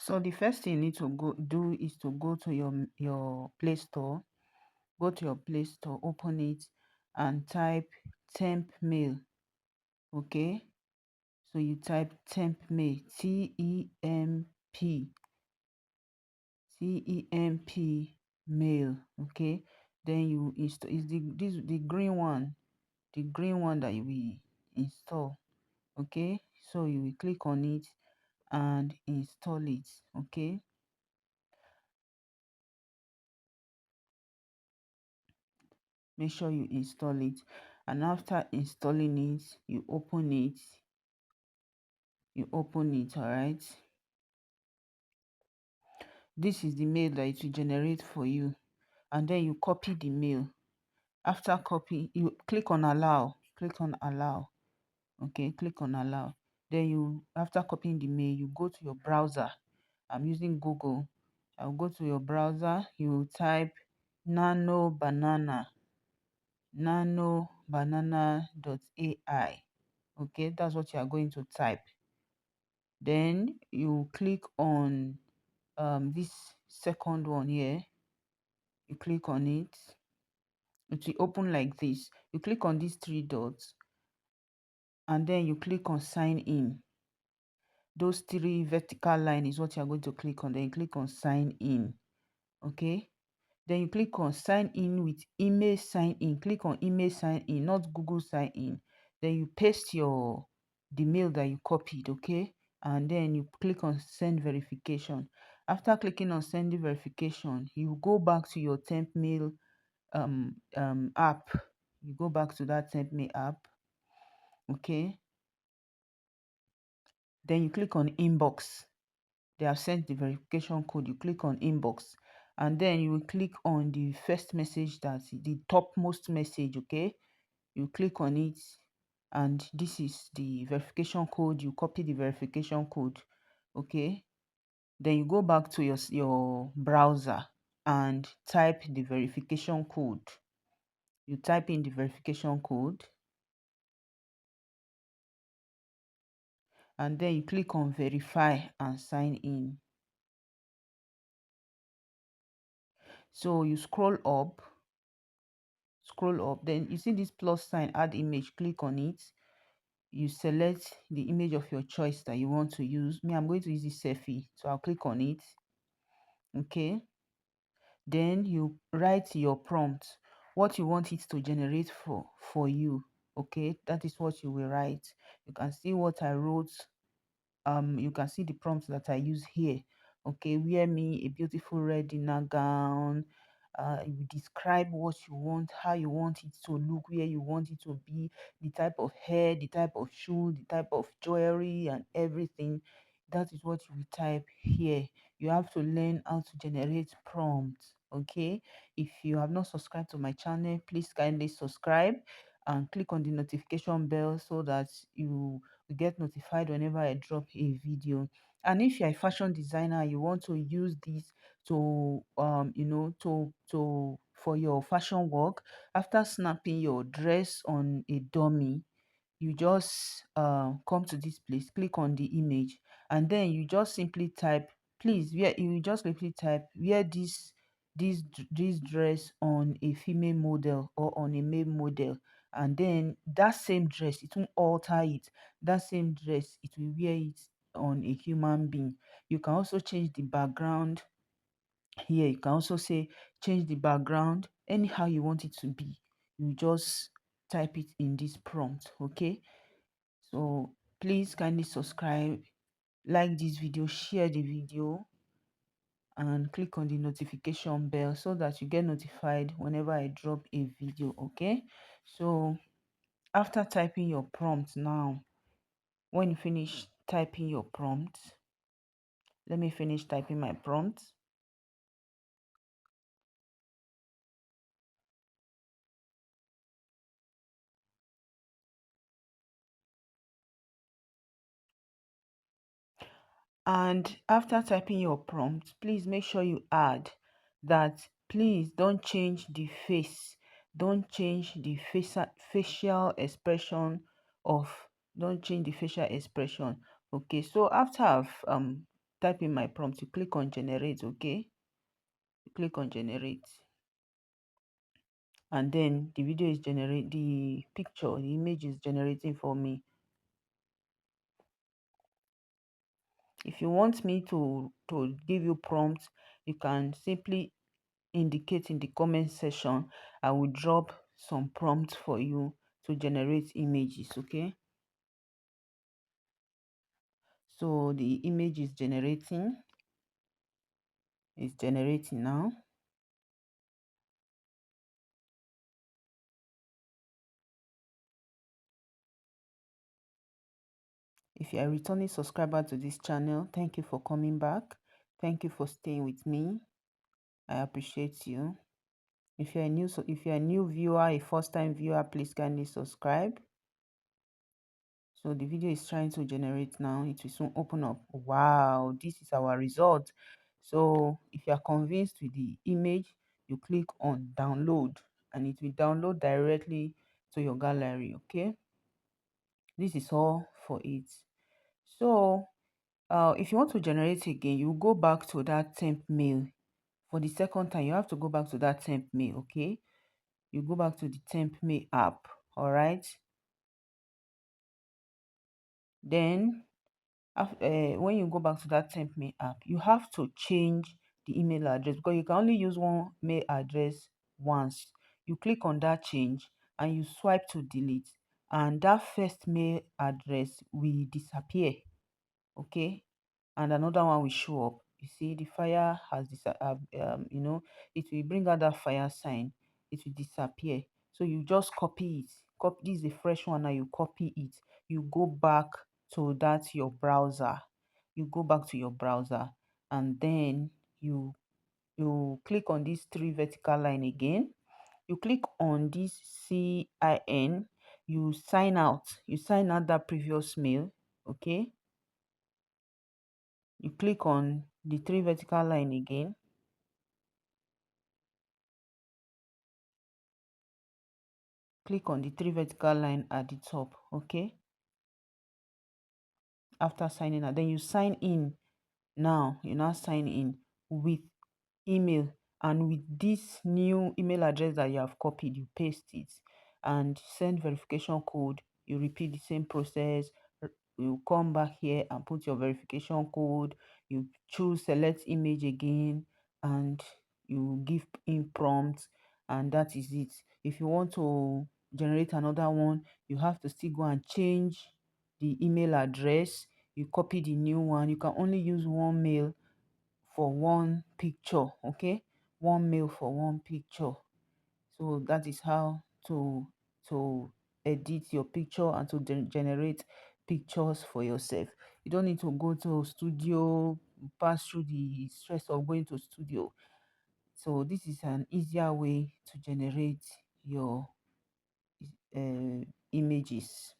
So the first thing you need to go do is to go to your Play Store. Go to your Play Store, open it, and type temp mail. Okay, so you type temp mail, TEMP mail. Okay, then you install is the green one, that you will install. Okay, so you will click on it and install it. Okay, make sure you install it, and after installing it, you open it. All right. This is the mail that it will generate for you, and then you copy the mail. After copy, you click on allow. Okay, click on allow. Then you, after copying the mail, you go to your browser. I'm using Google. I'll go to your browser. You type nanobanana.ai. Okay, that's what you are going to type. Then you click on this second one here. You click on it. It will open like this. You click on these three dots, and then you click on sign in. Those three vertical line is what you are going to click on. Then you click on sign in. Okay, then you click on sign in with email sign in. Click on email sign in, not Google sign in. Then you paste the mail that you copied. Okay, and then you click on send verification. After clicking on send verification, you go back to your temp mail app. You go back to that temp mail app. Okay, then you click on inbox. They have sent the verification code. You click on inbox, and then you will click on the first message, that's the topmost message. Okay, you click on it, and this is the verification code. You copy the verification code. Okay, then you go back to your browser and type the verification code. You type in the verification code, and then you click on verify and sign in. So you scroll up, then you see this plus sign, add image. Click on it. You select the image of your choice that you want to use. Me, I'm going to use this selfie, so I'll click on it. Okay, then you write your prompt, what you want it to generate for you. Okay, that is what you will write. You can see what I wrote. You can see the prompts that I use here. Okay, wear me a beautiful red dinner gown. You describe what you want, how you want it to look, where you want it to be, the type of hair, the type of shoe, the type of jewelry, and everything. That is what you will type here. You have to learn how to generate prompts. Okay, if you have not subscribed to my channel, please kindly subscribe and click on the notification bell so that you get notified whenever I drop a video. And if you're a fashion designer, you want to use this to for your fashion work. After snapping your dress on a dummy, you just come to this place, click on the image, and then you just simply type, please, where you just simply type, wear this dress on a female model or on a male model, and then that same dress, it won't alter it. That same dress, it will wear it on a human being. You can also change the background here. You can also say change the background anyhow you want it to be. You just type it in this prompt. Okay, so please kindly subscribe, like this video, share the video, and click on the notification bell so that you get notified whenever I drop a video. Okay, so after typing your prompt now, when you finish typing your prompt, let me finish typing my prompt. And after typing your prompt, please make sure you add that please don't change the face, don't change the facial expression of, don't change the facial expression. Okay, so after I've type in my prompt, you click on generate. Okay, you click on generate, and then the video is generate, the picture, the image is generating for me. If you want me to give you prompts, you can simply indicate in the comment section. I will drop some prompts for you to generate images. Okay, so the image is generating, now. If you are a returning subscriber to this channel, thank you for coming back. Thank you for staying with me. I appreciate you. If you're a new viewer, a first time viewer, please kindly subscribe. So the video is trying to generate now. It will soon open up. Wow, this is our result. So if you are convinced with the image, you click on download and it will download directly to your gallery. Okay, this is all for it. So if you want to generate again, you go back to that temp mail. For the second time, you have to go back to that temp mail. Okay, you go back to the temp mail app. All right, then when you go back to that temp mail app, you have to change the email address, because you can only use one mail address once. You click on that change and you swipe to delete, and that first mail address will disappear. Okay, and another one will show up. You see the fire has this it will bring out that fire sign. It will disappear. So you just copy it. This is a fresh one. Now you copy it, you go back to that your browser. You go back to your browser, and then you click on this three vertical line again. You click on this CIN. You sign out. You sign out that previous mail. Okay, you click on the three vertical line again. Click on the three vertical line at the top. Okay, after signing out, then you sign in. Now you now sign in with email, and with this new email address that you have copied, you paste it and send verification code. You repeat the same process. You come back here and put your verification code. You choose select image again, and you give in prompts, and that is it. If you want to generate another one, you have to still go and change the email address. You copy the new one. You can only use one mail for one picture. Okay, one mail for one picture. So that is how to edit your picture and to generate pictures for yourself. You don't need to go to studio, pass through the stress of going to studio. So this is an easier way to generate your images.